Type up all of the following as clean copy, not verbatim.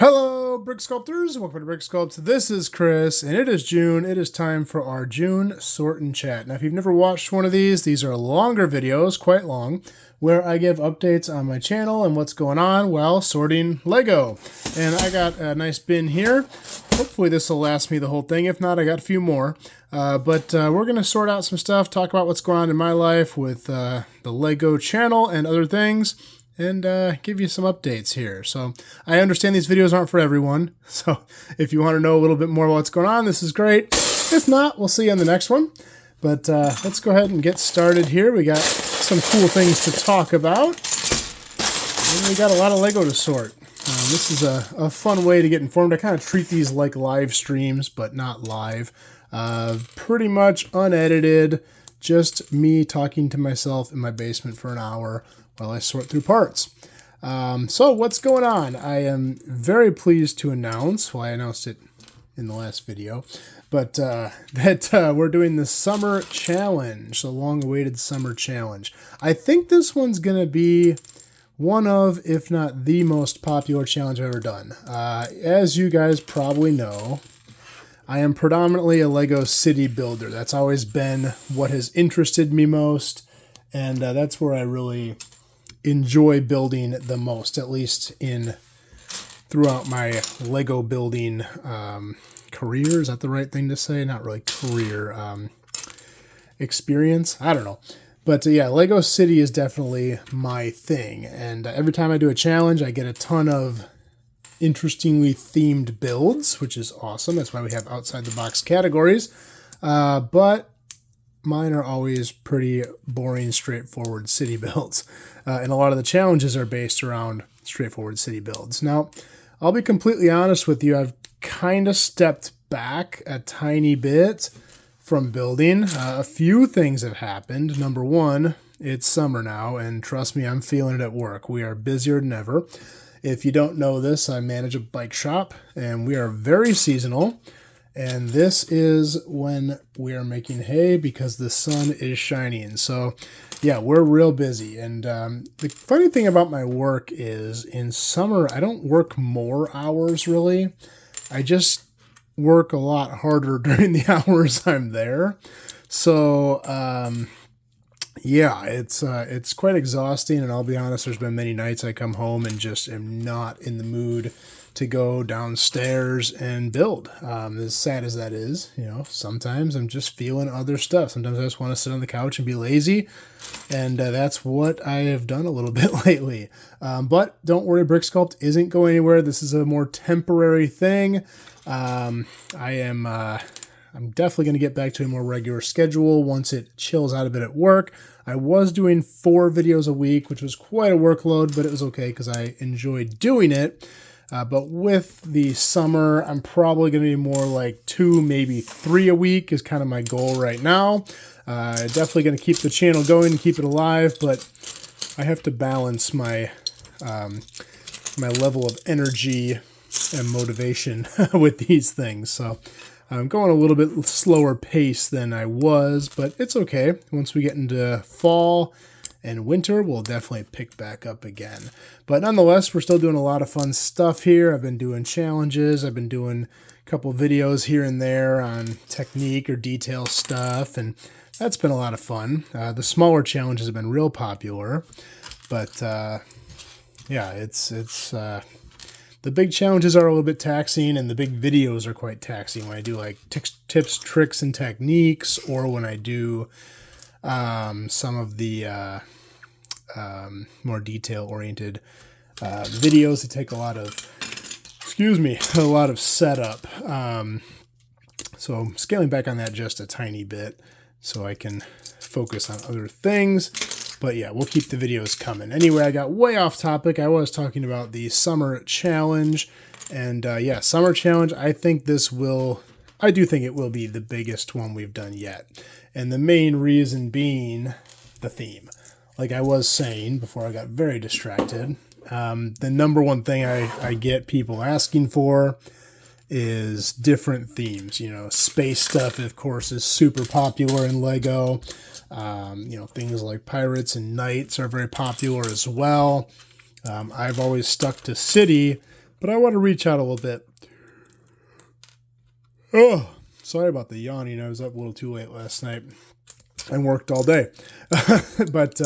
Hello, Brick Sculptors. Welcome to Brick Sculpt. This is Chris, and it is June. It is time for our June Sort and Chat. Now, if you've never watched one of these are longer videos, quite long, where I give updates on my channel and what's going on while sorting Lego. And I got a nice bin here. Hopefully this will last me the whole thing. If not, I got a few more. But we're going to sort out some stuff, talk about what's going on in my life with the Lego channel and other things, and give you some updates here. So I understand these videos aren't for everyone, so if you want to know a little bit more about what's going on, this is great. If not, we'll see you on the next one. But let's go ahead and get started here. We got some cool things to talk about, and we got a lot of Lego to sort. This is a fun way to get informed. I kind of treat these like live streams, but not live. Pretty much unedited, just me talking to myself in my basement for an hour while I sort through parts. So what's going on? I am very pleased to announce, well, I announced it in the last video, but that we're doing the summer challenge, the long-awaited summer challenge. I think this one's going to be one of, if not the most popular challenge I've ever done. As you guys probably know, I am predominantly a Lego city builder. That's always been what has interested me most, and that's where I really enjoy building the most, at least throughout my Lego building career. Is that the right thing to say? Not really career, experience. I don't know. But yeah, Lego City is definitely my thing. And every time I do a challenge, I get a ton of interestingly themed builds, which is awesome. That's why we have outside the box categories. But mine are always pretty boring, straightforward city builds. And a lot of the challenges are based around straightforward city builds. Now, I'll be completely honest with you. I've kind of stepped back a tiny bit from building. A few things have happened. Number one, it's summer now, and trust me, I'm feeling it at work. We are busier than ever. If you don't know this, I manage a bike shop, and we are very seasonal. And this is when we are making hay because the sun is shining. So yeah, we're real busy. And the funny thing about my work is in summer, I don't work more hours really. I just work a lot harder during the hours I'm there. So yeah, it's quite exhausting. And I'll be honest, there's been many nights I come home and just am not in the mood to go downstairs and build. As sad as that is, you know, sometimes I'm just feeling other stuff. Sometimes I just want to sit on the couch and be lazy, and that's what I have done a little bit lately. But don't worry, Brick Sculpt isn't going anywhere. This is a more temporary thing. I'm definitely going to get back to a more regular schedule once it chills out a bit at work. I was doing 4 videos a week, which was quite a workload, but it was okay because I enjoyed doing it. But with the summer, I'm probably going to be more like 2, maybe 3 a week is kind of my goal right now. Definitely going to keep the channel going and keep it alive, but I have to balance my my level of energy and motivation with these things. So I'm going a little bit slower pace than I was, but it's okay. Once we get into fall and winter, we'll definitely pick back up again. But nonetheless, we're still doing a lot of fun stuff here. I've been doing challenges. I've been doing a couple videos here and there on technique or detail stuff, and that's been a lot of fun. The smaller challenges have been real popular, but yeah, it's the big challenges are a little bit taxing, and the big videos are quite taxing when I do like tips, tricks, and techniques, or when I do some of the more detail-oriented videos that take a lot of, a lot of setup. So I'm scaling back on that just a tiny bit so I can focus on other things. But yeah, we'll keep the videos coming. Anyway, I got way off topic. I was talking about the summer challenge. And yeah, summer challenge, I do think it will be the biggest one we've done yet. And the main reason being the theme. Like I was saying before I got very distracted, the number one thing I get people asking for is different themes. You know, space stuff, of course, is super popular in Lego. You know, things like pirates and knights are very popular as well. I've always stuck to city, But I want to reach out a little bit. Oh, sorry about the yawning. I was up a little too late last night and worked all day. But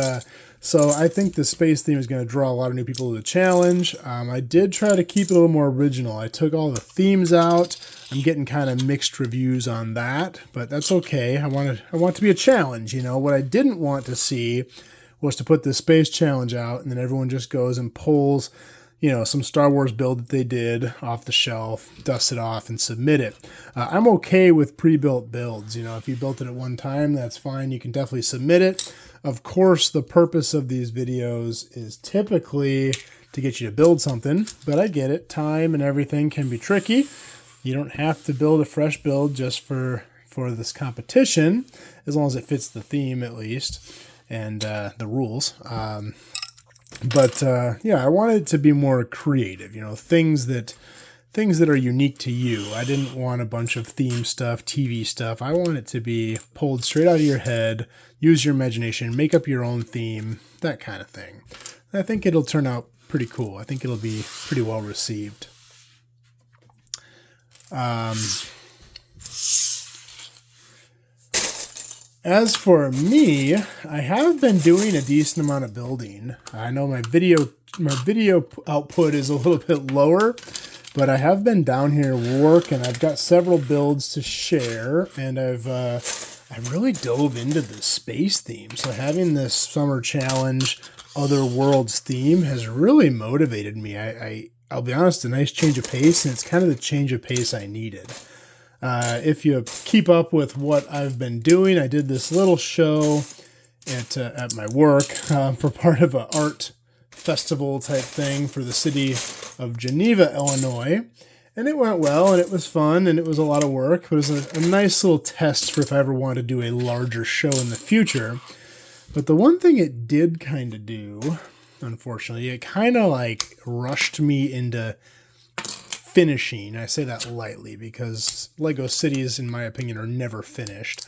so I think the space theme is going to draw a lot of new people to the challenge. I did try to keep it a little more original. I took all the themes out. I'm getting kind of mixed reviews on that, but that's okay. I want it to be a challenge. You know, what I didn't want to see was to put this space challenge out and then everyone just goes and pulls, you know, some Star Wars build that they did off the shelf, dust it off, and submit it. I'm okay with pre-built builds. You know, if you built it at one time, that's fine. You can definitely submit it. Of course, the purpose of these videos is typically to get you to build something, but I get it. Time and everything can be tricky. You don't have to build a fresh build just for this competition, as long as it fits the theme at least, and the rules. Yeah, I wanted it to be more creative, you know, things that are unique to you. I didn't want a bunch of theme stuff, TV stuff. I want it to be pulled straight out of your head, use your imagination, make up your own theme, that kind of thing. I think it'll turn out pretty cool. I think it'll be pretty well received. As for me, I have been doing a decent amount of building. I know my video output is a little bit lower, but I have been down here working. I've got several builds to share, and I really dove into the space theme. So having this summer challenge, Other Worlds theme has really motivated me. I'll be honest, a nice change of pace, and it's kind of the change of pace I needed. If you keep up with what I've been doing, I did this little show at my work for part of an art festival type thing for the city of Geneva, Illinois. And it went well, and it was fun, and it was a lot of work. It was a nice little test for if I ever wanted to do a larger show in the future. But the one thing it did kind of do, unfortunately, it kind of like rushed me into finishing. I say that lightly because Lego cities, in my opinion, are never finished.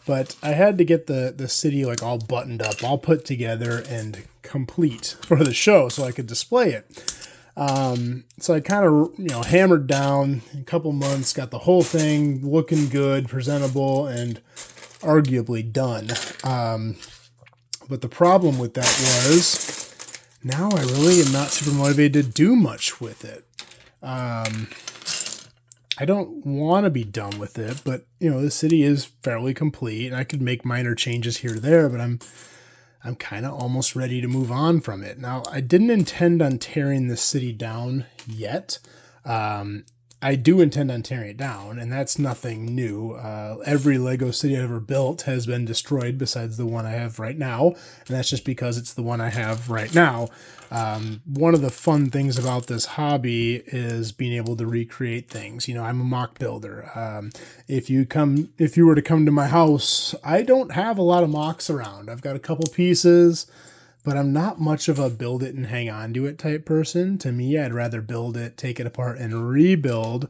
But I had to get the city like all buttoned up, all put together and complete for the show so I could display it. So I kind of, hammered down in a couple months, got the whole thing looking good, presentable, and arguably done. But the problem with that was now I really am not super motivated to do much with it. I don't want to be done with it, but the city is fairly complete and I could make minor changes here or there, but I'm kind of almost ready to move on from it. Now, I didn't intend on tearing the city down yet. I do intend on tearing it down, and that's nothing new. Every Lego city I've ever built has been destroyed besides the one I have right now, and that's just because it's the one I have right now. One of the fun things about this hobby is being able to recreate things. I'm a mock builder. If you were to come to my house, I don't have a lot of mocks around. I've got a couple pieces, but I'm not much of a build it and hang on to it type person. To me, I'd rather build it, take it apart, and rebuild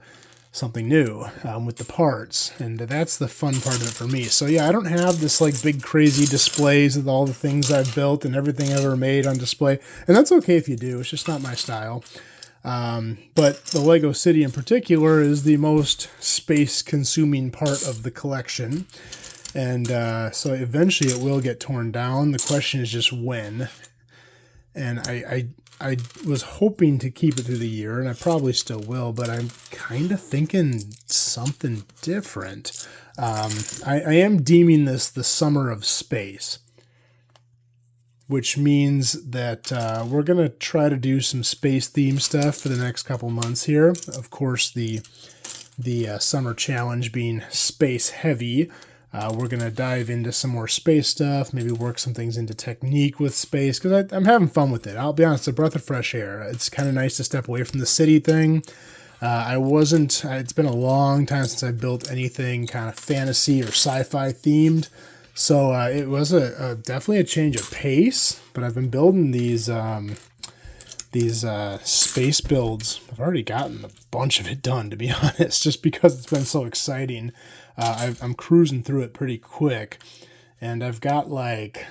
something new with the parts. And that's the fun part of it for me. So yeah, I don't have this like big crazy displays with all the things I've built and everything I've ever made on display. And that's okay if you do. It's just not my style. But the Lego City in particular is the most space consuming part of the collection. And so eventually it will get torn down. The question is just when. And I was hoping to keep it through the year, and I probably still will, but I'm kind of thinking something different. I am deeming this the summer of space, which means that we're going to try to do some space theme stuff for the next couple months here. Of course, the summer challenge being space heavy. We're going to dive into some more space stuff, maybe work some things into technique with space, because I'm having fun with it. I'll be honest, it's a breath of fresh air. It's kind of nice to step away from the city thing. It's been a long time since I built anything kind of fantasy or sci-fi themed, so it was definitely a change of pace, but I've been building these space builds. I've already gotten a bunch of it done, to be honest, just because it's been so exciting. I'm cruising through it pretty quick, and I've got like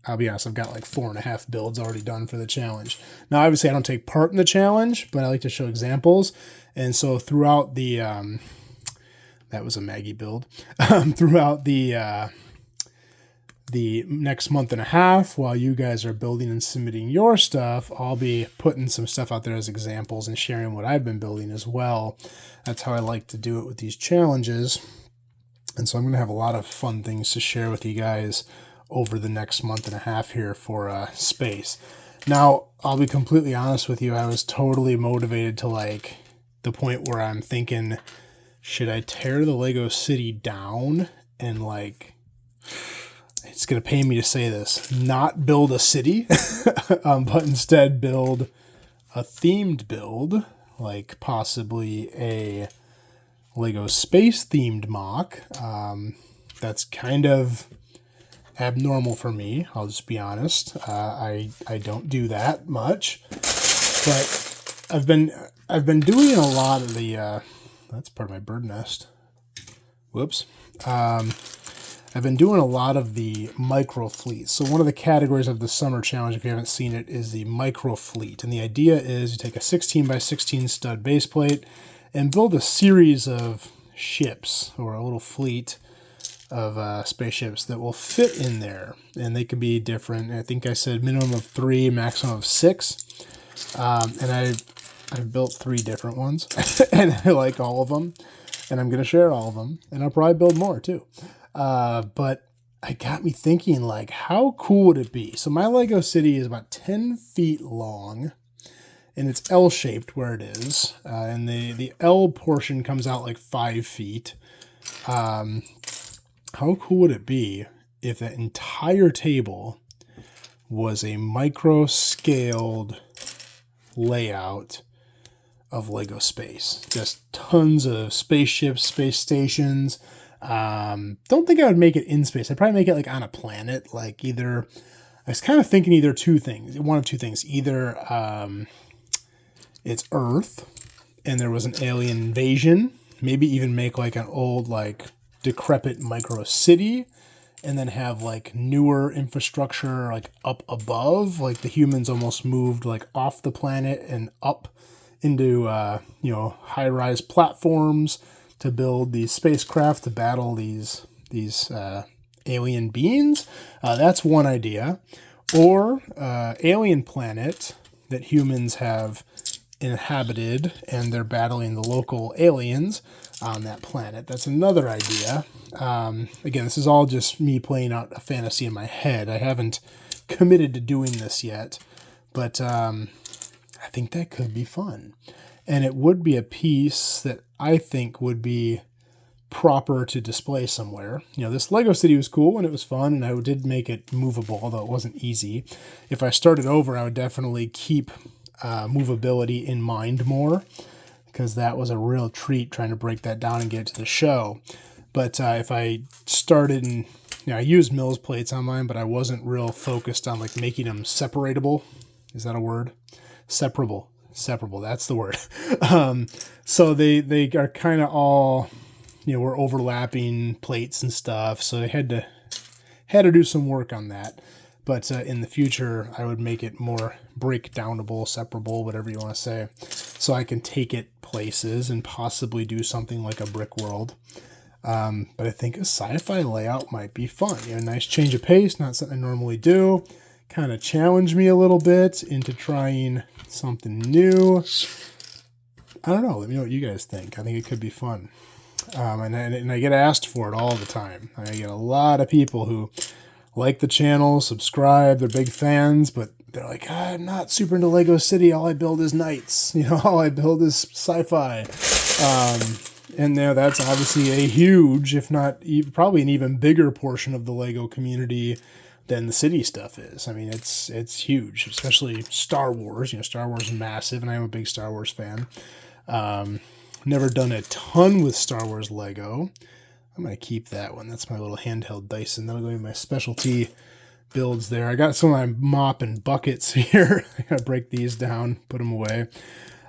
I'll be honest, I've got like 4.5 builds already done for the challenge. Now, obviously I don't take part in the challenge, but I like to show examples. And so throughout the, that was a Maggie build, throughout the next month and a half, while you guys are building and submitting your stuff, I'll be putting some stuff out there as examples and sharing what I've been building as well. That's how I like to do it with these challenges. And so I'm going to have a lot of fun things to share with you guys over the next month and a half here for space. Now, I'll be completely honest with you. I was totally motivated to like the point where I'm thinking, should I tear the Lego city down and like, it's going to pay me to say this, not build a city, but instead build a themed build, like possibly a Lego space themed MOC. That's kind of abnormal for me. I'll just be honest. I don't do that much, but I've been doing a lot of the, that's part of my bird nest. Whoops. I've been doing a lot of the micro fleets. So one of the categories of the summer challenge, if you haven't seen it, is the micro fleet. And the idea is you take a 16 by 16 stud base plate and build a series of ships or a little fleet of spaceships that will fit in there. And they can be different. I think I said minimum of 3, maximum of 6. And I've built 3 different ones and I like all of them. And I'm going to share all of them. And I'll probably build more too. But it got me thinking, like, how cool would it be? So my Lego city is about 10 feet long, and it's L-shaped where it is. And the L portion comes out like 5 feet. How cool would it be if that entire table was a micro-scaled layout of Lego space? Just tons of spaceships, space stations. Don't think I would make it in space. I'd probably make it like on a planet, like either, I was kind of thinking either one of two things. Either it's Earth and there was an alien invasion, maybe even make like an old, like decrepit micro city, and then have like newer infrastructure like up above, like the humans almost moved like off the planet and up into, high-rise platforms to build these spacecraft to battle these alien beings. That's one idea. Or alien planet that humans have inhabited and they're battling the local aliens on that planet. That's another idea. Again, this is all just me playing out a fantasy in my head. I haven't committed to doing this yet, but I think that could be fun. And it would be a piece that I think would be proper to display somewhere. You know, this Lego city was cool and it was fun, and I did make it movable, although it wasn't easy. If I started over, I would definitely keep movability in mind more, because that was a real treat trying to break that down and get it to the show. But if I started and, I used Mills plates on mine, but I wasn't real focused on like making them separatable. Is that a word? Separable, that's the word. So they are kind of all, we're overlapping plates and stuff, so they had to do some work on that. But in the future, I would make it more breakdownable, separable, whatever you want to say, so I can take it places and possibly do something like a brick world. But I think a sci-fi layout might be fun. A nice change of pace, not something I normally do. Kind of challenge me a little bit into trying something new. I don't know. Let me know what you guys think. I think it could be fun. And I get asked for it all the time. I get a lot of people who like the channel, subscribe, they're big fans, but they're like, I'm not super into Lego City. All I build is knights. All I build is sci-fi. And that's obviously a huge, if not probably an even bigger portion of the Lego community than the city stuff is. I mean, it's huge, especially Star Wars. Star Wars is massive, and I'm a big Star Wars fan. Never done a ton with Star Wars Lego. I'm going to keep that one. That's my little handheld Dyson. That'll go in my specialty builds there. I got some of my mop and buckets here. I got to break these down, put them away.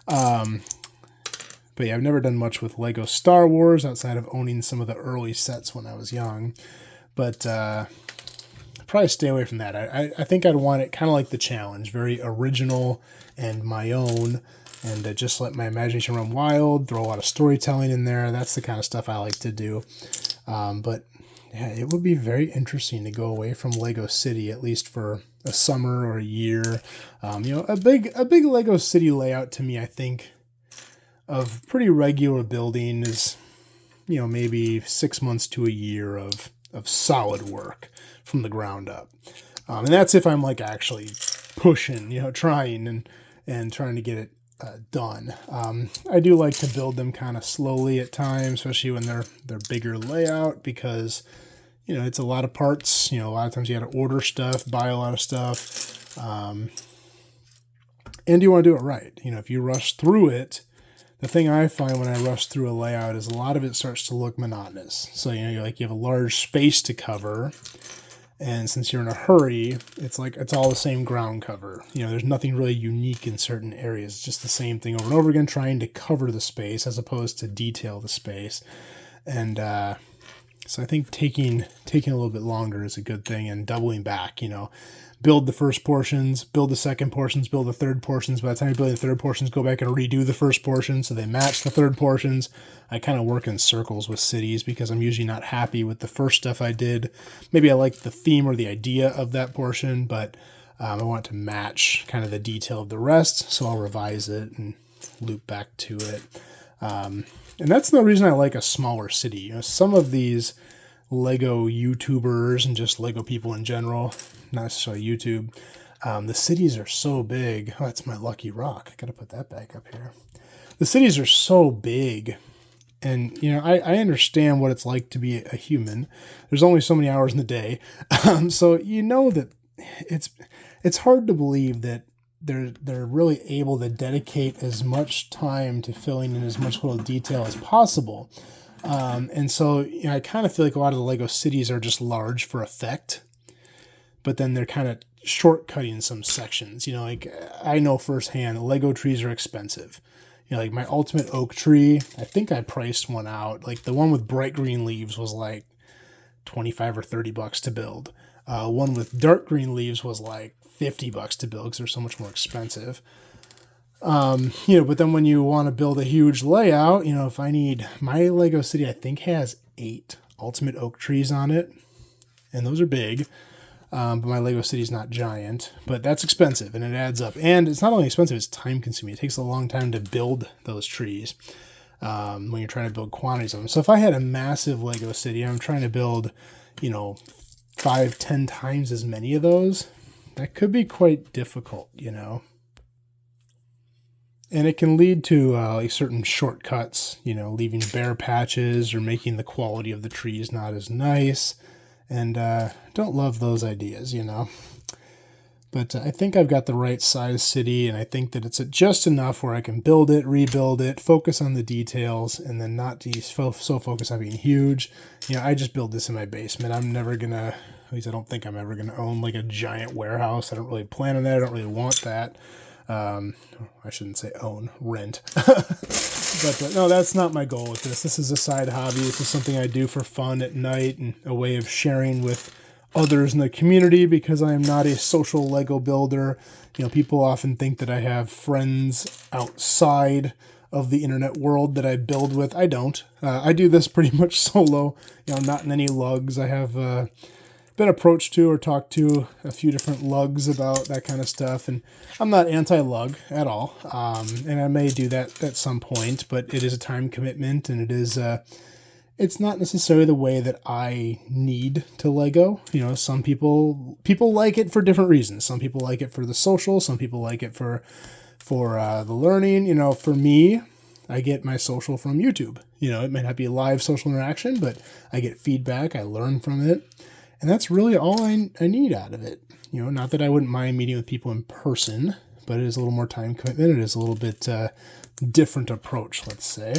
But yeah, I've never done much with Lego Star Wars outside of owning some of the early sets when I was young. But probably stay away from that. I think I'd want it kind of like the challenge, very original and my own, and just let my imagination run wild, throw a lot of storytelling in there. That's the kind of stuff I like to do. But yeah, it would be very interesting to go away from Lego City, at least for a summer or a year. You know, a big Lego City layout to me, I think, of pretty regular building is, you know, maybe 6 months to a year of solid work from the ground up. And that's if I'm like actually pushing, you know, trying and trying to get it done. I do like to build them kind of slowly at times, especially when they're bigger layout, because, you know, it's a lot of parts. You know, a lot of times you got to order stuff, buy a lot of stuff. And you want to do it right. You know, if you rush through it, the thing I find when I rush through a layout is a lot of it starts to look monotonous. So, you know, you have a large space to cover, and since you're in a hurry, it's like it's all the same ground cover. You know, there's nothing really unique in certain areas. It's just the same thing over and over again, trying to cover the space as opposed to detail the space. And so I think taking a little bit longer is a good thing, and doubling back, you know. Build the first portions, build the second portions, build the third portions. By the time you build the third portions, go back and redo the first portion so they match the third portions. I kind of work in circles with cities because I'm usually not happy with the first stuff I did. Maybe I like the theme or the idea of that portion, but I want to match kind of the detail of the rest, so I'll revise it and loop back to it. And that's the reason I like a smaller city. You know, some of these Lego YouTubers and just Lego people in general, not necessarily YouTube, the cities are so big. Oh, that's my lucky rock. I gotta put that back up here. The cities are so big, and you know, I understand what it's like to be a human. There's only so many hours in the day, so you know that it's hard to believe that they're really able to dedicate as much time to filling in as much little detail as possible. And so, you know, I kind of feel like a lot of the Lego cities are just large for effect, but then they're kind of shortcutting some sections. You know, like I know firsthand, Lego trees are expensive. You know, like my ultimate oak tree, I think I priced one out. Like the one with bright green leaves was like $25 or $30 to build. One with dark green leaves was like $50 to build because they're so much more expensive. You know, but then when you want to build a huge layout, you know, if I need my Lego city, I think has 8 ultimate oak trees on it, and those are big. But my Lego city is not giant, but that's expensive and it adds up. And it's not only expensive, it's time consuming. It takes a long time to build those trees when you're trying to build quantities of them. So if I had a massive Lego city, I'm trying to build, you know, 5-10 times as many of those, that could be quite difficult, you know. And it can lead to like certain shortcuts, you know, leaving bare patches or making the quality of the trees not as nice. And don't love those ideas, you know. But I think I've got the right size city, and I think that it's just enough where I can build it, rebuild it, focus on the details, and then not be so focused on being huge. You know, I just build this in my basement. I'm never going to, at least I don't think I'm ever going to own like a giant warehouse. I don't really plan on that. I don't really want that. I shouldn't say own, rent. But no, that's not my goal with this. This is a side hobby. This is something I do for fun at night and a way of sharing with others in the community, because I am not a social Lego builder. You know, people often think that I have friends outside of the internet world that I build with. I don't. I do this pretty much solo, you know, not in any lugs. I have been approached to or talked to a few different lugs about that kind of stuff, and I'm not anti-lug at all, and I may do that at some point, but it is a time commitment, and it is it's not necessarily the way that I need to Lego. You know, some people like it for different reasons. Some people like it for the social, some people like it for the learning. You know, for me, I get my social from YouTube. You know, it may not be a live social interaction, but I get feedback, I learn from it. And that's really all I need out of it. You know, not that I wouldn't mind meeting with people in person, but it is a little more time commitment. It is a little bit different approach, let's say.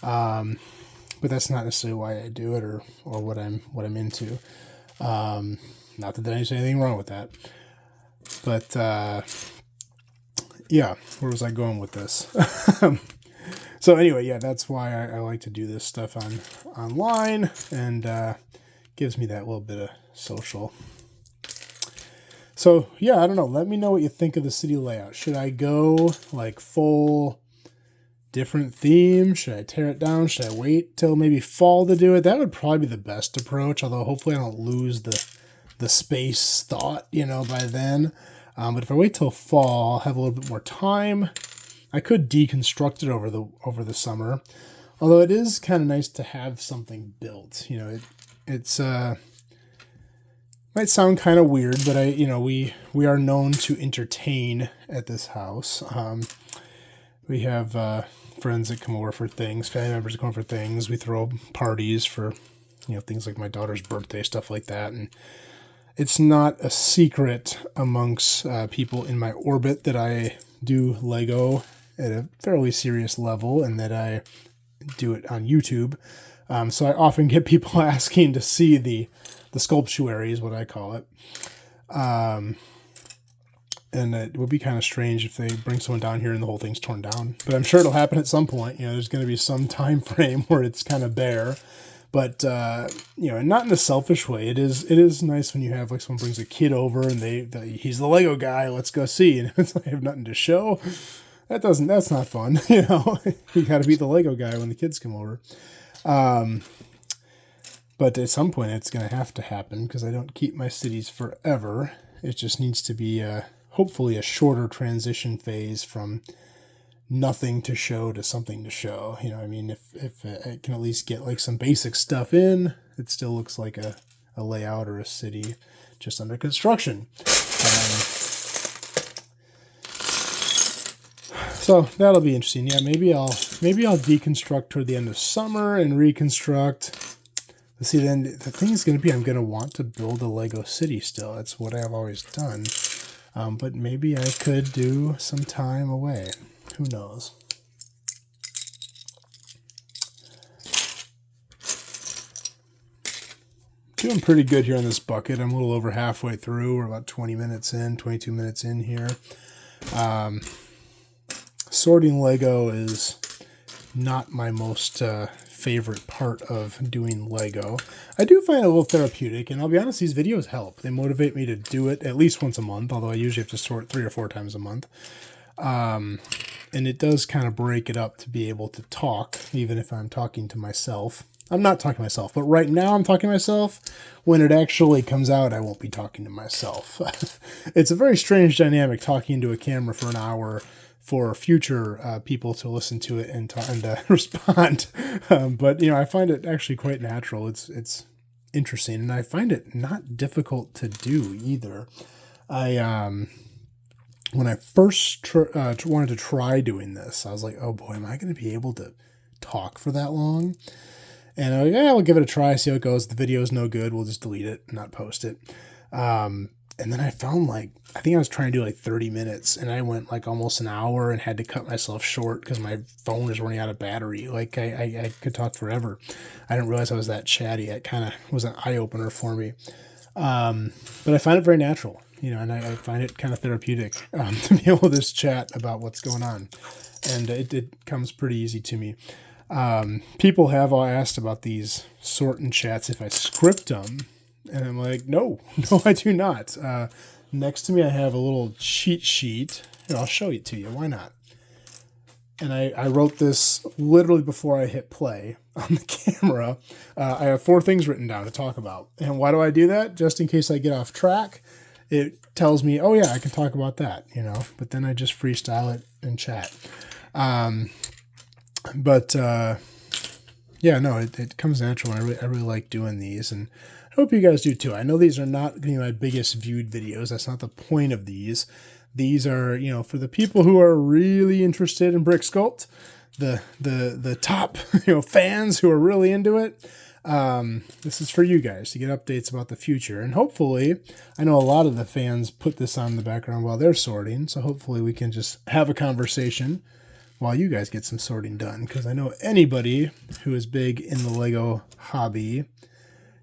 But that's not necessarily why I do it or what I'm into. Not that there's anything wrong with that. But yeah, where was I going with this? So anyway, yeah, that's why I like to do this stuff online, and gives me that little bit of social So yeah, I don't know. Let me know what you think of the city layout. Should I go like full different theme? Should I tear it down? Should I wait till maybe fall to do it? That would probably be the best approach, although hopefully I don't lose the space thought, by then. But if I wait till fall, I'll have a little bit more time. I could deconstruct it over the summer, although it is kind of nice to have something built. It's might sound kind of weird, but we are known to entertain at this house. We have friends that come over for things, family members that come over for things. We throw parties for things like my daughter's birthday, stuff like that, and it's not a secret amongst people in my orbit that I do Lego at a fairly serious level and that I do it on YouTube. So I often get people asking to see the sculptuary is what I call it. And it would be kind of strange if they bring someone down here and the whole thing's torn down. But I'm sure it'll happen at some point. There's going to be some time frame where it's kind of bare. But, and not in a selfish way. It is nice when you have, like, someone brings a kid over and he's the Lego guy, let's go see. And it's like, I have nothing to show. That's not fun. You got to be the Lego guy when the kids come over. But at some point it's going to have to happen because I don't keep my cities forever. It just needs to be hopefully a shorter transition phase from nothing to show to something to show. If I can at least get like some basic stuff in, it still looks like a layout or a city just under construction. So that'll be interesting. Yeah, maybe I'll deconstruct toward the end of summer and reconstruct. See, then the thing is going to be, I'm going to want to build a Lego city still. That's what I've always done. But maybe I could do some time away. Who knows? Doing pretty good here on this bucket. I'm a little over halfway through. We're about 22 minutes in here. Sorting Lego is not my most favorite part of doing Lego. I do find it a little therapeutic, and I'll be honest, these videos help. They motivate me to do it at least once a month, although I usually have to sort 3 or 4 times a month. And it does kind of break it up to be able to talk, even if I'm talking to myself. I'm not talking to myself, but right now I'm talking to myself. When it actually comes out, I won't be talking to myself. It's a very strange dynamic talking to a camera for an hour for future people to listen to it and respond. But, I find it actually quite natural. It's interesting, and I find it not difficult to do either. When I first wanted to try doing this, I was like, oh boy, am I going to be able to talk for that long? And I was like, we'll give it a try, see how it goes. The video is no good. We'll just delete it, not post it. And then I found I think I was trying to do 30 minutes and I went almost an hour and had to cut myself short because my phone is running out of battery. I could talk forever. I didn't realize I was that chatty. It kind of was an eye opener for me. But I find it very natural, and I find it kind of therapeutic to be able to just chat about what's going on. And it comes pretty easy to me. People have all asked about these sort and chats if I script them. And I'm like, no, I do not. Next to me, I have a little cheat sheet. Here, I'll show it to you. Why not? And I wrote this literally before I hit play on the camera. I have 4 things written down to talk about. And why do I do that? Just in case I get off track. It tells me, oh yeah, I can talk about that, But then I just freestyle it and chat. It comes natural. I really like doing these, and I hope you guys do too. I know these are not going to be my biggest viewed videos. That's not the point of these. These are, for the people who are really interested in brick sculpt, the top, fans who are really into it. This is for you guys to get updates about the future. And hopefully, I know a lot of the fans put this on in the background while they're sorting. So hopefully we can just have a conversation while you guys get some sorting done. Because I know anybody who is big in the Lego hobby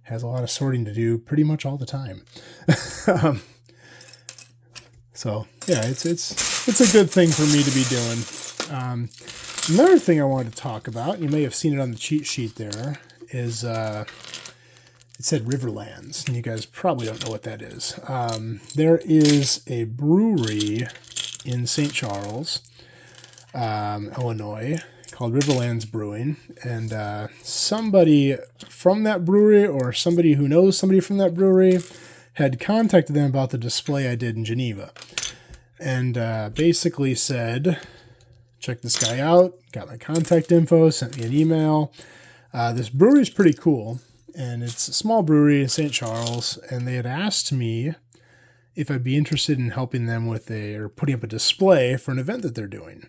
has a lot of sorting to do pretty much all the time. So yeah, it's a good thing for me to be doing. Another thing I wanted to talk about, you may have seen it on the cheat sheet there, is it said Riverlands, and you guys probably don't know what that is. There is a brewery in St. Charles, Illinois, called Riverlands Brewing, and somebody from that brewery, or somebody who knows somebody from that brewery, had contacted them about the display I did in Geneva, and basically said, check this guy out, got my contact info, sent me an email. This brewery is pretty cool, and it's a small brewery in St. Charles, and they had asked me if I'd be interested in helping them with or putting up a display for an event that they're doing.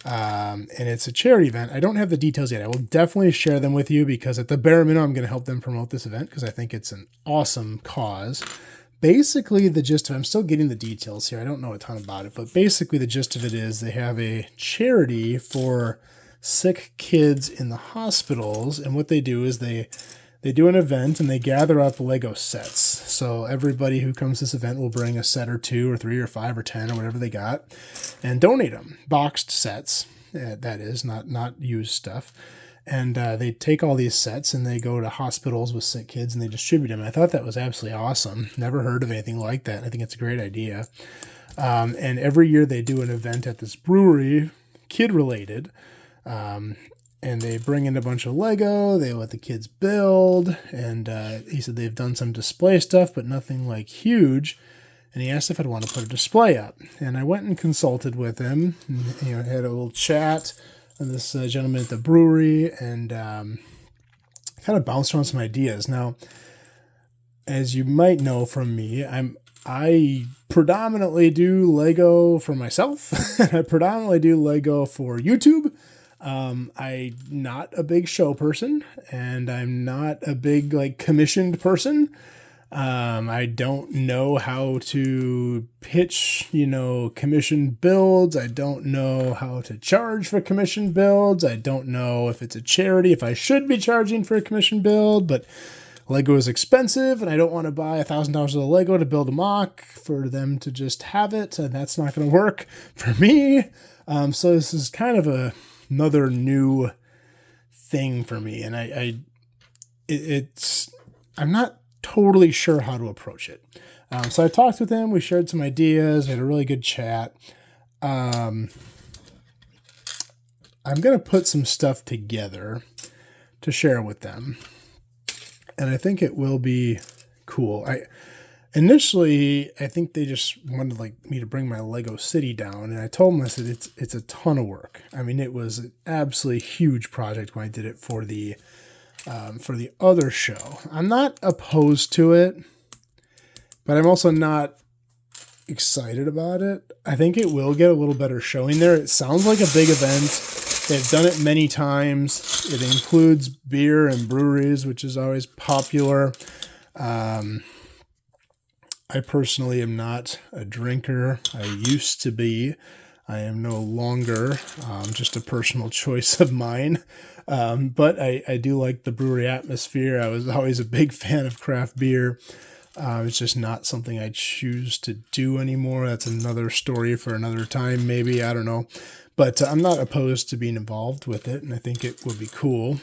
And it's a charity event. I don't have the details yet. I will definitely share them with you, because at the bare minimum, I'm going to help them promote this event because I think it's an awesome cause. Basically, the gist of it, I'm still getting the details here. I don't know a ton about it, but basically the gist of it is they have a charity for sick kids in the hospitals. And what they do is they do an event and they gather up Lego sets. So everybody who comes to this event will bring a set or 2 or 3 or 5 or 10 or whatever they got and donate them. Boxed sets, that is, not used stuff. And they take all these sets and they go to hospitals with sick kids and they distribute them. And I thought that was absolutely awesome. Never heard of anything like that. I think it's a great idea. And every year they do an event at this brewery, kid-related, and they bring in a bunch of Lego, they let the kids build, and he said they've done some display stuff, but nothing like huge. And he asked if I'd want to put a display up. And I went and consulted with him, and, had a little chat with this gentleman at the brewery, and kind of bounced around some ideas. Now, as you might know from me, I predominantly do Lego for myself. I predominantly do Lego for YouTube. I'm not a big show person, and I'm not a big commissioned person. I don't know how to pitch, commissioned builds. I don't know how to charge for commissioned builds. I don't know if it's a charity, if I should be charging for a commissioned build, but Lego is expensive, and I don't want to buy $1,000 of Lego to build a mock for them to just have it, and that's not going to work for me. So this is kind of another new thing for me, and I'm not totally sure how to approach it. So I talked with him, we shared some ideas, we had a really good chat. I'm going to put some stuff together to share with them, and I think it will be cool. Initially, I think they just wanted me to bring my Lego City down, and I told them, I said, it's a ton of work. I mean, it was an absolutely huge project when I did it for the other show. I'm not opposed to it, but I'm also not excited about it. I think it will get a little better showing there. It sounds like a big event. They've done it many times. It includes beer and breweries, which is always popular. I personally am not a drinker. I used to be. I am no longer, just a personal choice of mine. But I do like the brewery atmosphere. I was always a big fan of craft beer. It's just not something I choose to do anymore. That's another story for another time, maybe. I don't know. But I'm not opposed to being involved with it, and I think it would be cool.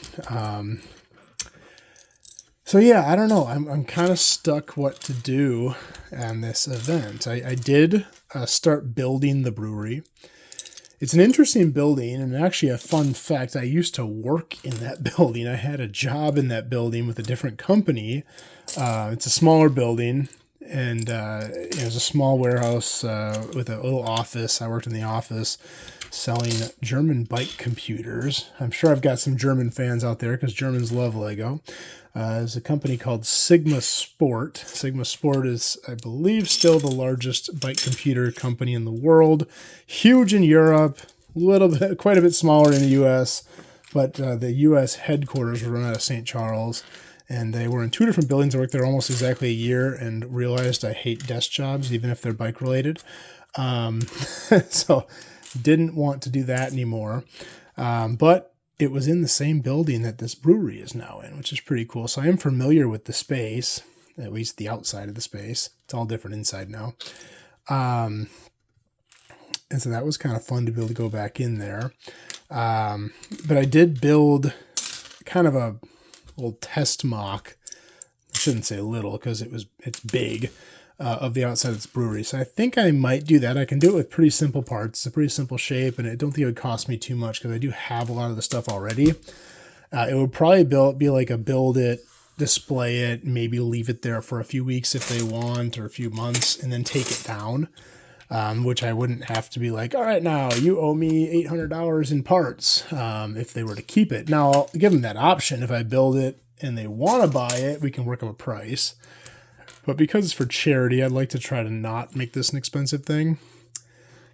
So yeah, I don't know. I'm kind of stuck what to do on this event. I did start building the brewery. It's an interesting building, and actually a fun fact, I used to work in that building. I had a job in that building with a different company. It's a smaller building, and it was a small warehouse with a little office. I worked in the office selling German bike computers. I'm sure I've got some German fans out there because Germans love Lego. There's a company called Sigma Sport. Sigma Sport is, I believe, still the largest bike computer company in the world. Huge in Europe, quite a bit smaller in the U.S., but the U.S. headquarters were run out of St. Charles, and they were in 2 different buildings. I worked there almost exactly a year and realized I hate desk jobs, even if they're bike related. So didn't want to do that anymore. But it was in the same building that this brewery is now in, which is pretty cool. So I am familiar with the space, at least the outside of the space. It's all different inside now. And so that was kind of fun to be able to go back in there. But I did build kind of a little test mock shouldn't say little because it's big, of the outside of its brewery. So I think I might do that. I can do it with pretty simple parts. It's a pretty simple shape, and I don't think it would cost me too much because I do have a lot of the stuff already. It would probably be like a build it, display it, maybe leave it there for a few weeks if they want, or a few months, and then take it down. Which I wouldn't have to be like, all right, now you owe me $800 in parts, if they were to keep it. Now, I'll give them that option. If I build it and they want to buy it, we can work up a price. But because it's for charity, I'd like to try to not make this an expensive thing.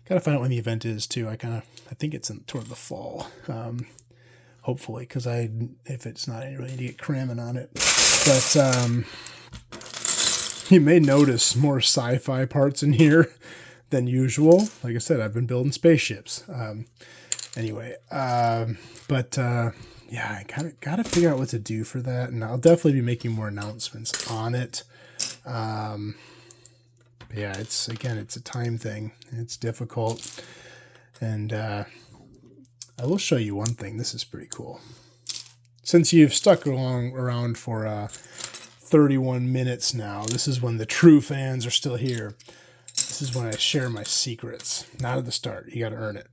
Got to find out when the event is too. I think it's toward the fall. Hopefully, because if it's not, I really need to get cramming on it. But you may notice more sci-fi parts in here than usual. Like I said, I've been building spaceships. Yeah, I gotta figure out what to do for that, and I'll definitely be making more announcements on it. Yeah, it's a time thing. It's difficult, and I will show you one thing. This is pretty cool. Since you've stuck around for 31 minutes now, this is when the true fans are still here. This is when I share my secrets. Not at the start. You got to earn it.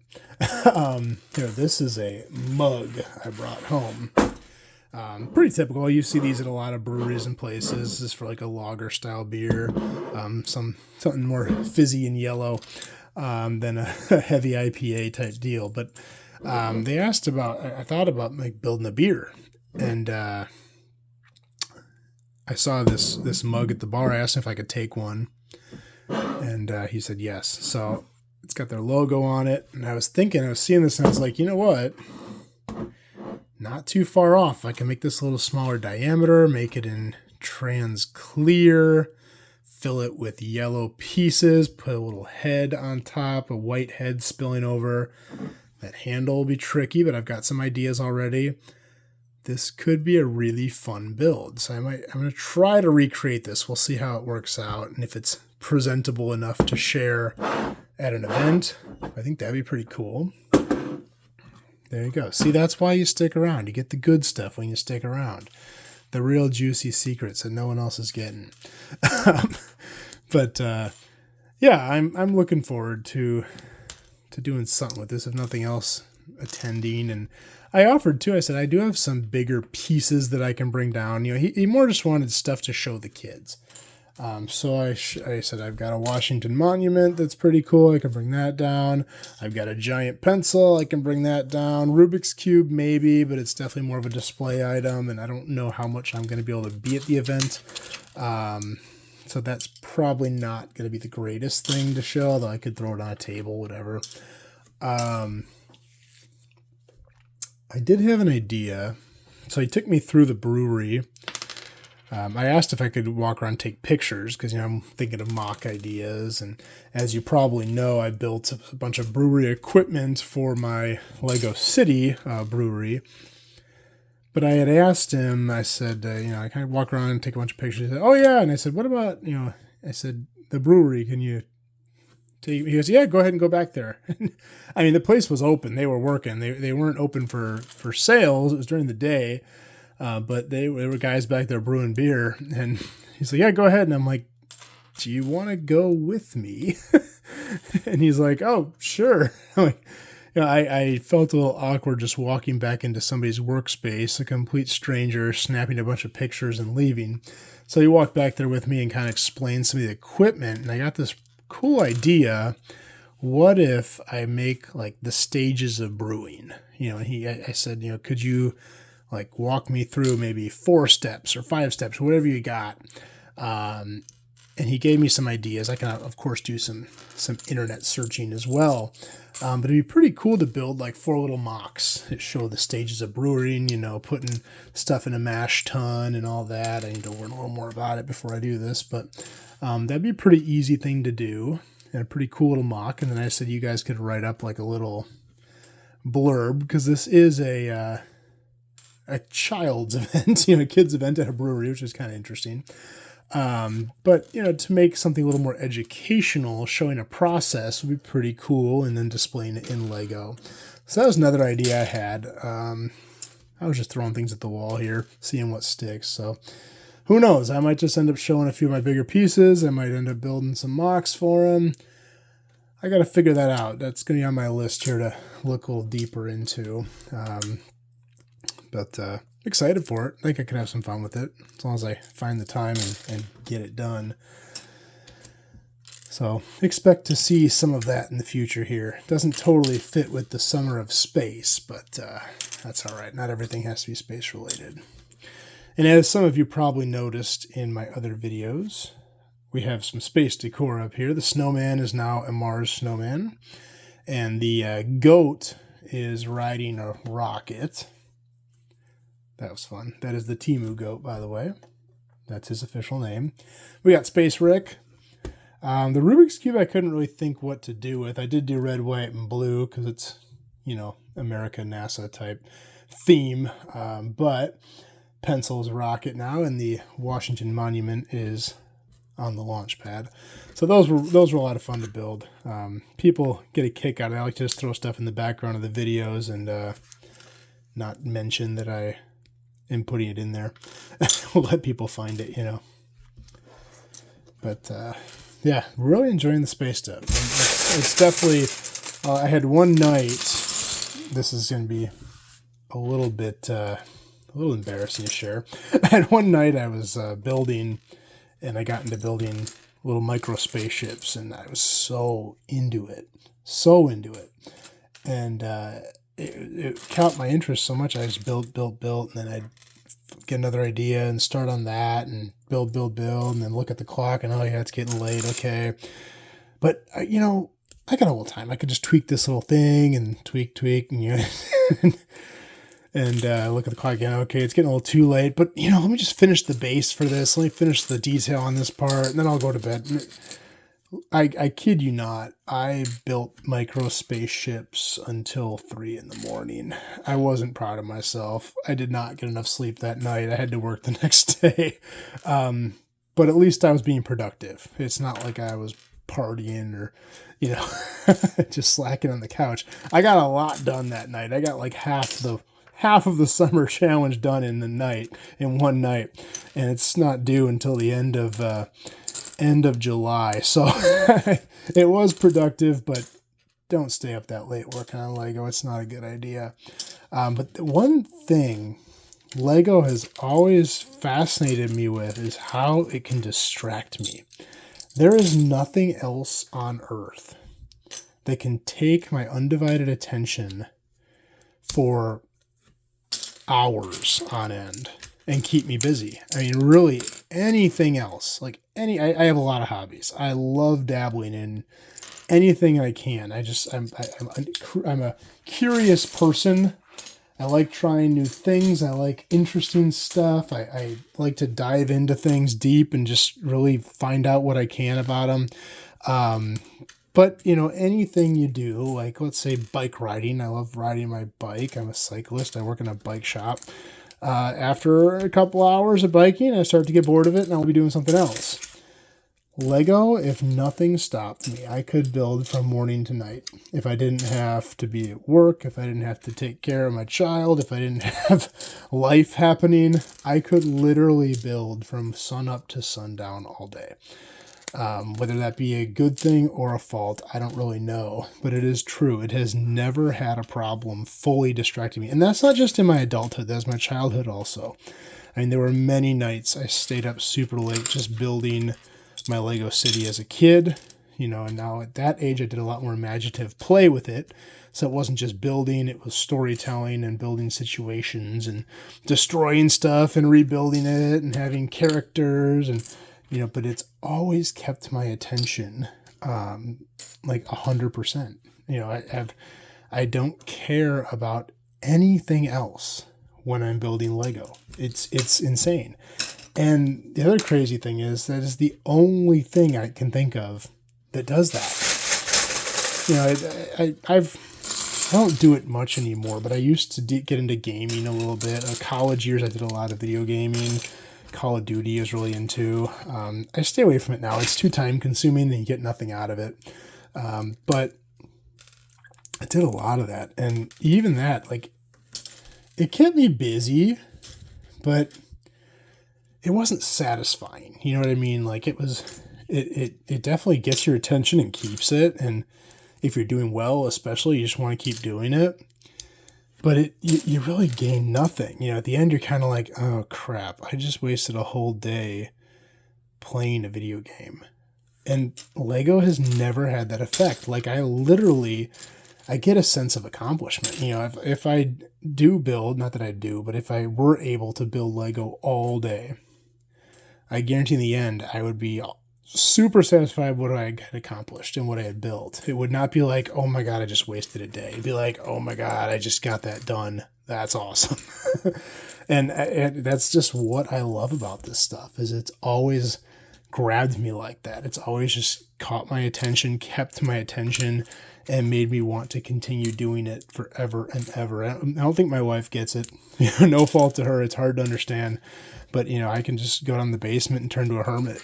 Here, this is a mug I brought home. Pretty typical. You see these at a lot of breweries and places. This is for like a lager style beer. Something more fizzy and yellow than a heavy IPA type deal. But they asked about, I thought about like building a beer. And I saw this mug at the bar. I asked him if I could take one. And he said yes. So it's got their logo on it. And I was seeing this and I was like, you know what? Not too far off. I can make this a little smaller diameter, make it in trans clear, fill it with yellow pieces, put a little head on top, a white head spilling over. That handle will be tricky, but I've got some ideas already. This could be a really fun build. So I'm going to try to recreate this. We'll see how it works out and if it's presentable enough to share at an event. I think that'd be pretty cool. There you go. See, that's why you stick around. You get the good stuff when you stick around. The real juicy secrets that no one else is getting. Yeah, I'm looking forward to doing something with this, if nothing else, attending. And I offered too, I said, I do have some bigger pieces that I can bring down. You know, he more just wanted stuff to show the kids. So I said, I've got a Washington Monument that's pretty cool. I can bring that down. I've got a giant pencil. I can bring that down. Rubik's Cube, maybe, but it's definitely more of a display item. And I don't know how much I'm going to be able to be at the event. So that's probably not going to be the greatest thing to show, although I could throw it on a table, whatever. I did have an idea. So he took me through the brewery. I asked if I could walk around and take pictures because, you know, I'm thinking of mock ideas. And as you probably know, I built a bunch of brewery equipment for my Lego City brewery. But I had asked him, I said, you know, I kind of walk around and take a bunch of pictures. He said, oh, yeah. And I said, what about, you know, I said, the brewery, can you take? He goes, yeah, go ahead and go back there. I mean, the place was open. They were working. They weren't open for sales. It was during the day. But there were guys back there brewing beer, and he's like, yeah, go ahead. And I'm like, do you want to go with me? And he's like, oh, sure. I'm like, you know, I felt a little awkward just walking back into somebody's workspace, a complete stranger, snapping a bunch of pictures and leaving. So he walked back there with me and kind of explained some of the equipment. And I got this cool idea. What if I make like the stages of brewing? You know, I said, you know, could you like walk me through maybe 4 steps or 5 steps, whatever you got. And he gave me some ideas. I can, of course, do some internet searching as well. But it'd be pretty cool to build like 4 little mocks that show the stages of brewing, you know, putting stuff in a mash tun and all that. I need to learn a little more about it before I do this, but that'd be a pretty easy thing to do and a pretty cool little mock. And then I said, you guys could write up like a little blurb because this is a child's event, you know, a kid's event at a brewery, which is kind of interesting. But, you know, to make something a little more educational, showing a process would be pretty cool, and then displaying it in Lego. So that was another idea I had. I was just throwing things at the wall here, seeing what sticks. So who knows? I might just end up showing a few of my bigger pieces. I might end up building some mocks for them. I got to figure that out. That's going to be on my list here to look a little deeper into. But excited for it. I think I could have some fun with it as long as I find the time and get it done. So expect to see some of that in the future here. Doesn't totally fit with the summer of space, but that's all right. Not everything has to be space related. And as some of you probably noticed in my other videos, we have some space decor up here. The snowman is now a Mars snowman, and the goat is riding a rocket. That was fun. That is the Timu goat, by the way. That's his official name. We got Space Rick. The Rubik's Cube I couldn't really think what to do with. I did do red, white, and blue because it's, you know, America, NASA type theme. But pencil is a rocket now, and the Washington Monument is on the launch pad. So those were a lot of fun to build. People get a kick out of it. I like to just throw stuff in the background of the videos and not mention that I am putting it in there. We'll let people find it, you know. But yeah, really enjoying the space stuff. It's definitely, I had one night, this is going to be a little bit, a little embarrassing to share. I had one night I was building, and I got into building little micro spaceships, and I was so into it. And it caught my interest so much, I just built, and then I'd get another idea and start on that and build, and then look at the clock and, oh yeah, it's getting late, okay. But, you know, I got a little time. I could just tweak this little thing and tweak, and, you know, and look at the clock again. Okay, it's getting a little too late, but, you know, let me just finish the base for this. Let me finish the detail on this part, and then I'll go to bed. I kid you not, I built micro spaceships until 3 in the morning. I wasn't proud of myself. I did not get enough sleep that night. I had to work the next day. But at least I was being productive. It's not like I was partying or, you know, just slacking on the couch. I got a lot done that night. I got like half of the summer challenge done in one night. And it's not due until the end of July. So it was productive, but don't stay up that late working on Lego. It's not a good idea. But the one thing Lego has always fascinated me with is how it can distract me. There is nothing else on earth that can take my undivided attention for hours on end and keep me busy. I mean, really, anything else, like I have a lot of hobbies. I love dabbling in anything I can. I'm a curious person. I like trying new things. I like interesting stuff. I like to dive into things deep and just really find out what I can about them. But, you know, anything you do, like let's say bike riding. I love riding my bike. I'm a cyclist. I work in a bike shop. After a couple hours of biking, I start to get bored of it and I'll be doing something else. Lego, if nothing stopped me, I could build from morning to night. If I didn't have to be at work, if I didn't have to take care of my child, if I didn't have life happening, I could literally build from sun up to sundown all day. Whether that be a good thing or a fault, I don't really know, but it is true. It has never had a problem fully distracting me. And that's not just in my adulthood, that's my childhood also. I mean, there were many nights I stayed up super late just building my Lego city as a kid, you know, and now at that age I did a lot more imaginative play with it. So it wasn't just building, it was storytelling and building situations and destroying stuff and rebuilding it and having characters and, you know, but it's always kept my attention like 100%. You know, I don't care about anything else when I'm building Lego. It's insane. And the other crazy thing is that is the only thing I can think of that does that. You know, I don't do it much anymore, but I used to get into gaming a little bit. College years, I did a lot of video gaming. Call of Duty is really into. I stay away from it now. It's too time consuming and you get nothing out of it. But I did a lot of that. And even that, like, it kept me busy, but it wasn't satisfying. You know what I mean? Like it definitely gets your attention and keeps it. And if you're doing well, especially, you just want to keep doing it. But you really gain nothing. You know, at the end, you're kind of like, oh crap, I just wasted a whole day playing a video game. And Lego has never had that effect. Like I get a sense of accomplishment. You know, if I do build, not that I do, but if I were able to build Lego all day, I guarantee in the end, I would be super satisfied with what I had accomplished and what I had built. It would not be like, oh my God, I just wasted a day. It'd be like, oh my God, I just got that done. That's awesome. and that's just what I love about this stuff, is it's always grabbed me like that. It's always just caught my attention, kept my attention, and made me want to continue doing it forever and ever. I don't think my wife gets it. You know, no fault to her. It's hard to understand. But, you know, I can just go down the basement and turn to a hermit.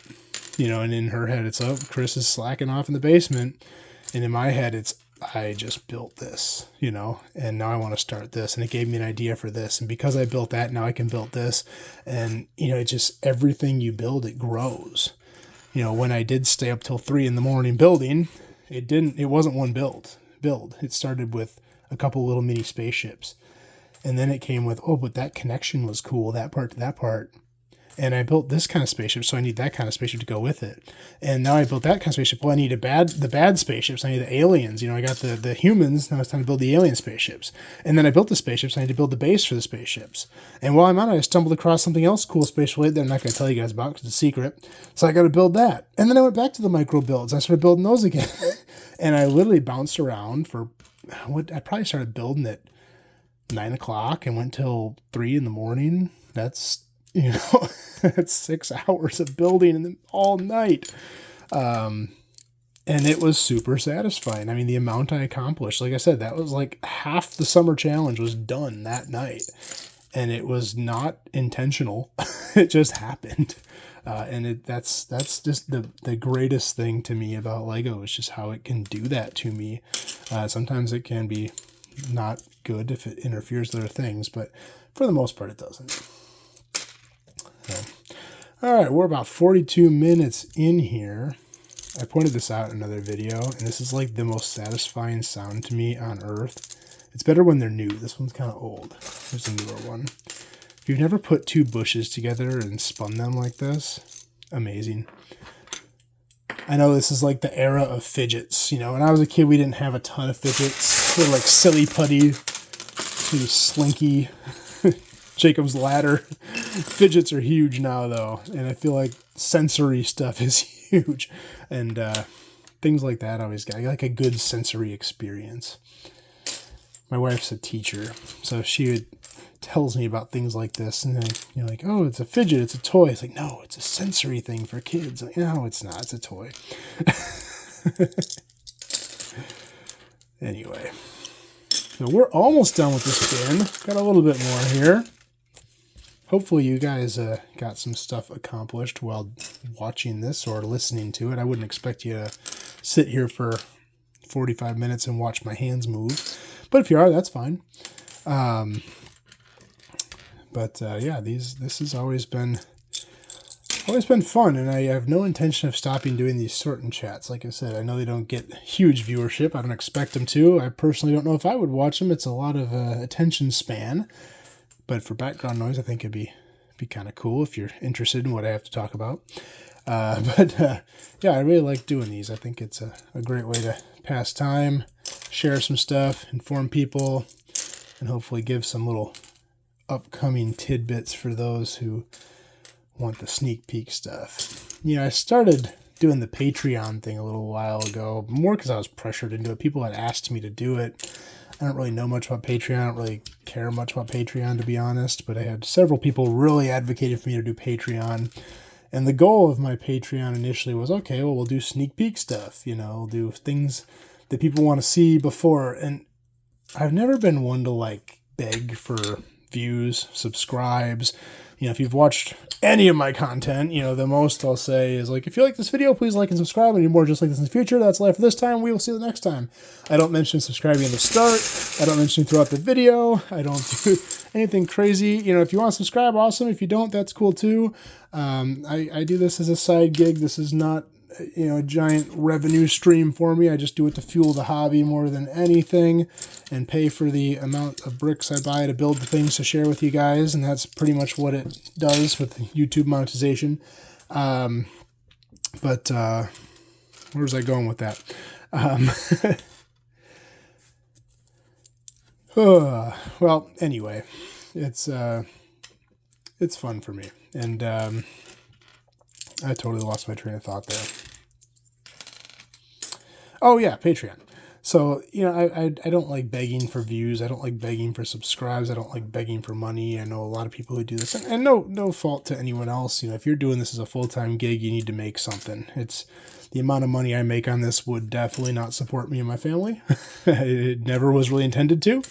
You know, and in her head, it's, oh, Chris is slacking off in the basement. And in my head, it's, I just built this, you know, and now I want to start this. And it gave me an idea for this. And because I built that, now I can build this. And, you know, it just, everything you build, it grows. You know, when I did stay up till 3 a.m. building, it wasn't one build. It started with a couple little mini spaceships. And then it came with, oh, but that connection was cool, that part to that part. And I built this kind of spaceship, so I need that kind of spaceship to go with it. And now I built that kind of spaceship. Well, I need the bad spaceships. I need the aliens. You know, I got the humans. Now it's time to build the alien spaceships. And then I built the spaceships. I need to build the base for the spaceships. And while I'm on it, I stumbled across something else cool spatial that I'm not going to tell you guys about because it's a secret. So I got to build that. And then I went back to the micro builds. I started building those again. And I literally bounced around for I probably started building at 9 o'clock and went till 3 a.m. That's, you know, that's 6 hours of building and then all night. And it was super satisfying. I mean, the amount I accomplished, like I said, that was like half the summer challenge was done that night. And it was not intentional. It just happened. And that's just the greatest thing to me about Lego is just how it can do that to me. Sometimes it can be not good if it interferes with other things, but for the most part, it doesn't. So, all right, we're about 42 minutes in here. I pointed this out in another video, and this is like the most satisfying sound to me on earth. It's better when they're new. This one's kind of old. Here's a newer one. If you've never put two bushes together and spun them like this, amazing. I know this is like the era of fidgets. You know, when I was a kid, we didn't have a ton of fidgets. They were like silly putty, maybe slinky, Jacob's ladder. Fidgets are huge now, though, and I feel like sensory stuff is huge. And things like that always got like a good sensory experience. My wife's a teacher, so she tells me about things like this, and then, you know, like, oh, it's a fidget, it's a toy. It's like, no, it's a sensory thing for kids. Like, no, it's not, it's a toy. Anyway, so we're almost done with this bin. Got a little bit more here. Hopefully you guys got some stuff accomplished while watching this or listening to it. I wouldn't expect you to sit here for 45 minutes and watch my hands move, but if you are, that's fine. Yeah, this has always been fun, and I have no intention of stopping doing these sorting chats. Like I said, I know they don't get huge viewership. I don't expect them to. I personally don't know if I would watch them. It's a lot of attention span, but for background noise, I think it'd be kind of cool if you're interested in what I have to talk about. Yeah, I really like doing these. I think it's a great way to pass time, share some stuff, inform people, and hopefully give some little upcoming tidbits for those who want the sneak peek stuff. You know, I started doing the Patreon thing a little while ago, more because I was pressured into it. People had asked me to do it. I don't really know much about Patreon. I don't really care much about Patreon, to be honest, but I had several people really advocated for me to do Patreon. And the goal of my Patreon initially was, okay, well, we'll do sneak peek stuff, you know, do things that people want to see before. And I've never been one to like beg for views, subscribes. You know, if you've watched any of my content, you know, the most I'll say is like, if you like this video, please like and subscribe. And do more just like this in the future. That's life for this time. We will see you the next time. I don't mention subscribing at the start. I don't mention throughout the video. I don't do anything crazy. You know, if you want to subscribe, awesome. If you don't, that's cool too. I do this as a side gig. This is not, you know, a giant revenue stream for me. I just do it to fuel the hobby more than anything and pay for the amount of bricks I buy to build the things to share with you guys. And that's pretty much what it does with YouTube monetization. Where was I going with that? Well, anyway, it's fun for me. And, I totally lost my train of thought there. Oh yeah, Patreon. So, you know, I don't like begging for views. I don't like begging for subscribes. I don't like begging for money. I know a lot of people who do this, and no fault to anyone else. You know, if you're doing this as a full-time gig, you need to make something. It's the amount of money I make on this would definitely not support me and my family. It never was really intended to.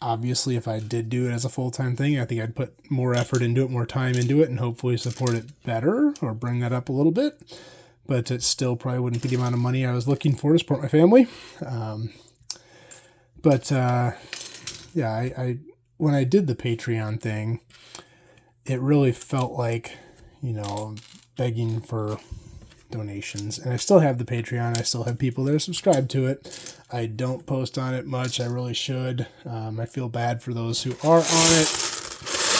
Obviously, if I did do it as a full-time thing, I think I'd put more effort into it, more time into it, and hopefully support it better or bring that up a little bit. But it still probably wouldn't be the amount of money I was looking for to support my family. Yeah, when I did the Patreon thing, it really felt like, you know, begging for donations. And I still have the Patreon. I still have people that are subscribed to it. I don't post on it much. I really should. I feel bad for those who are on it,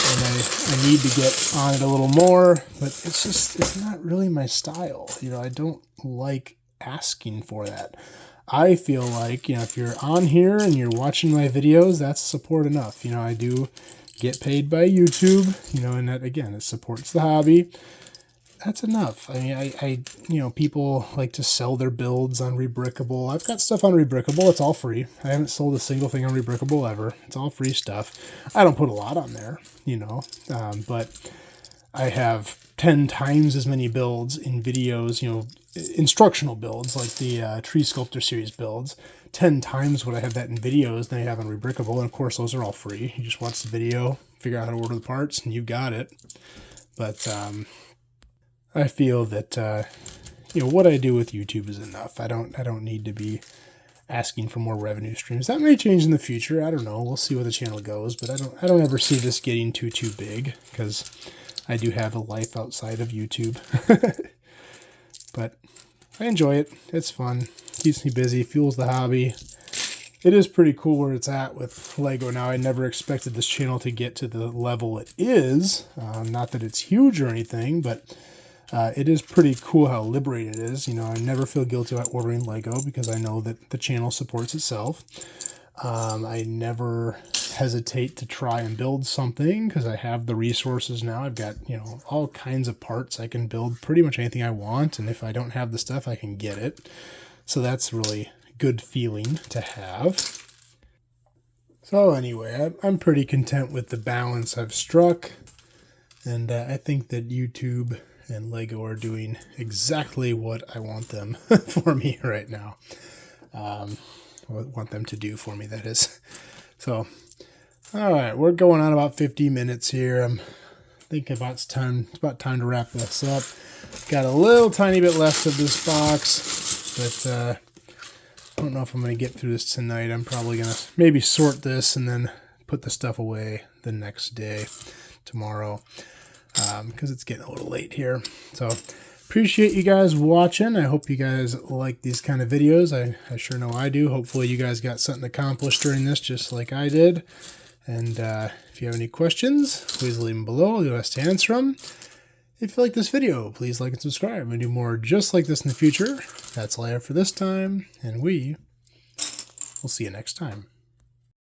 and I need to get on it a little more, but it's not really my style. You know, I don't like asking for that. I feel like, you know, if you're on here and you're watching my videos, that's support enough. You know, I do get paid by YouTube, you know, and that, again, it supports the hobby. That's enough. I mean, you know, people like to sell their builds on Rebrickable. I've got stuff on Rebrickable. It's all free. I haven't sold a single thing on Rebrickable ever. It's all free stuff. I don't put a lot on there, you know, but I have 10 times as many builds in videos, you know, instructional builds like the Tree Sculptor series builds. 10 times what I have that in videos than I have on Rebrickable. And of course, those are all free. You just watch the video, figure out how to order the parts, and you've got it. But, I feel that, you know, what I do with YouTube is enough. I don't need to be asking for more revenue streams. That may change in the future. I don't know. We'll see where the channel goes, but I don't ever see this getting too big, because I do have a life outside of YouTube. But I enjoy it. It's fun. Keeps me busy, fuels the hobby. It is pretty cool where it's at with Lego now. I never expected this channel to get to the level it is. Not that it's huge or anything, but it is pretty cool how liberating it is. You know, I never feel guilty about ordering Lego because I know that the channel supports itself. I never hesitate to try and build something because I have the resources now. I've got, you know, all kinds of parts. I can build pretty much anything I want, and if I don't have the stuff, I can get it. So that's really good feeling to have. So anyway, I'm pretty content with the balance I've struck, and I think that YouTube and Lego are doing exactly what I want them for me right now. Want them to do for me, that is. So, all right, we're going on about 50 minutes here. I'm thinking about it's about time to wrap this up. Got a little tiny bit left of this box, but I don't know if I'm going to get through this tonight. I'm probably going to maybe sort this and then put the stuff away the next day, tomorrow. Because it's getting a little late here. So appreciate you guys watching. I hope you guys like these kind of videos. I sure know I do. Hopefully you guys got something accomplished during this just like I did. And if you have any questions, please leave them below. I'll do my best to answer them. If you like this video, please like and subscribe. I'm going to do more just like this in the future. That's all I have for this time, and we will see you next time.